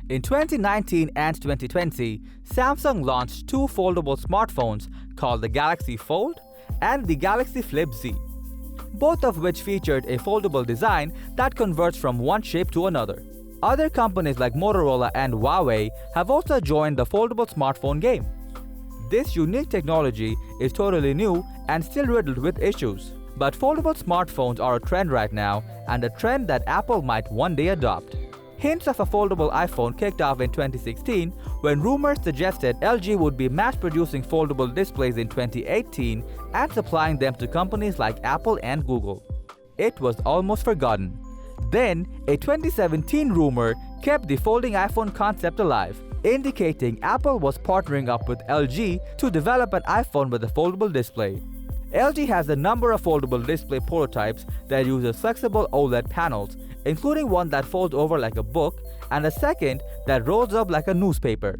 In 2019 and 2020, Samsung launched two foldable smartphones called the Galaxy Fold and the Galaxy Flip Z, both of which featured a foldable design that converts from one shape to another. Other companies like Motorola and Huawei have also joined the foldable smartphone game. This unique technology is totally new and still riddled with issues. But foldable smartphones are a trend right now, and a trend that Apple might one day adopt. Hints of a foldable iPhone kicked off in 2016 when rumors suggested LG would be mass-producing foldable displays in 2018 and supplying them to companies like Apple and Google. It was almost forgotten. Then, a 2017 rumor kept the folding iPhone concept alive, indicating Apple was partnering up with LG to develop an iPhone with a foldable display. LG has a number of foldable display prototypes that uses flexible OLED panels, including one that folds over like a book and a second that rolls up like a newspaper.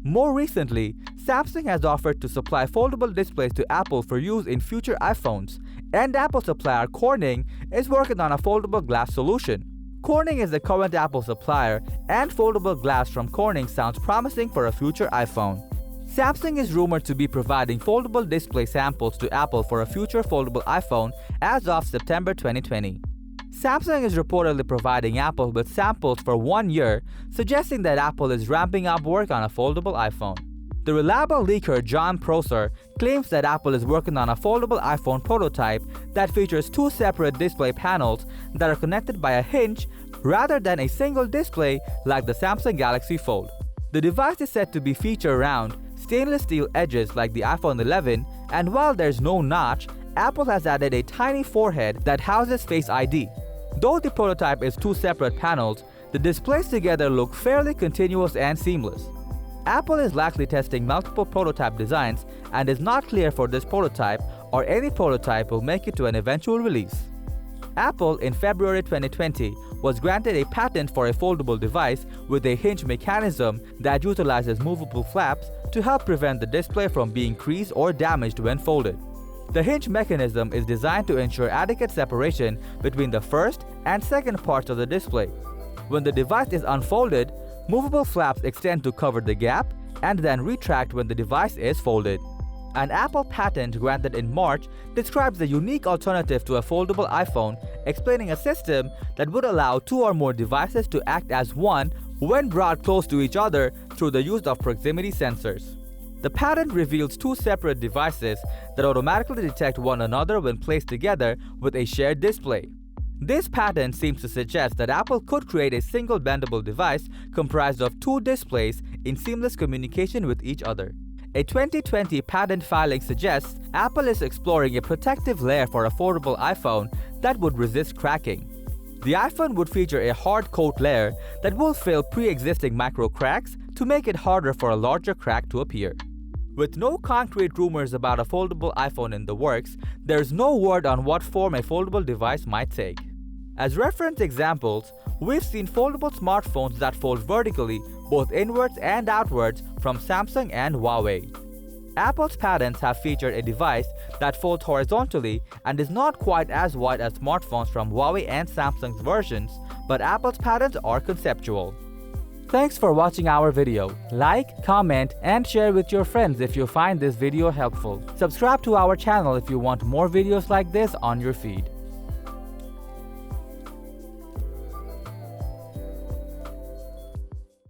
More recently, Samsung has offered to supply foldable displays to Apple for use in future iPhones, and Apple supplier Corning is working on a foldable glass solution. Corning is the current Apple supplier, and foldable glass from Corning sounds promising for a future iPhone. Samsung is rumored to be providing foldable display samples to Apple for a future foldable iPhone as of September 2020. Samsung is reportedly providing Apple with samples for 1 year, suggesting that Apple is ramping up work on a foldable iPhone. The reliable leaker John Prosser claims that Apple is working on a foldable iPhone prototype that features two separate display panels that are connected by a hinge rather than a single display like the Samsung Galaxy Fold. The device is said to be feature round, stainless steel edges like the iPhone 11, and while there's no notch, Apple has added a tiny forehead that houses Face ID. Though the prototype is two separate panels, the displays together look fairly continuous and seamless. Apple is likely testing multiple prototype designs and is not clear for this prototype or any prototype will make it to an eventual release. Apple in February 2020 was granted a patent for a foldable device with a hinge mechanism that utilizes movable flaps to help prevent the display from being creased or damaged when folded. The hinge mechanism is designed to ensure adequate separation between the first and second parts of the display. When the device is unfolded, movable flaps extend to cover the gap and then retract when the device is folded. An Apple patent granted in March describes a unique alternative to a foldable iPhone, explaining a system that would allow two or more devices to act as one when brought close to each other through the use of proximity sensors. The patent reveals two separate devices that automatically detect one another when placed together with a shared display. This patent seems to suggest that Apple could create a single bendable device comprised of two displays in seamless communication with each other. A 2020 patent filing suggests Apple is exploring a protective layer for a foldable iPhone that would resist cracking. The iPhone would feature a hard coat layer that will fill pre-existing micro cracks to make it harder for a larger crack to appear. With no concrete rumors about a foldable iPhone in the works, there's no word on what form a foldable device might take. As reference examples, we've seen foldable smartphones that fold vertically, both inwards and outwards, from Samsung and Huawei. Apple's patents have featured a device that folds horizontally and is not quite as wide as smartphones from Huawei and Samsung's versions, but Apple's patents are conceptual. Thanks for watching our video. Like, comment, and share with your friends if you find this video helpful. Subscribe to our channel if you want more videos like this on your feed.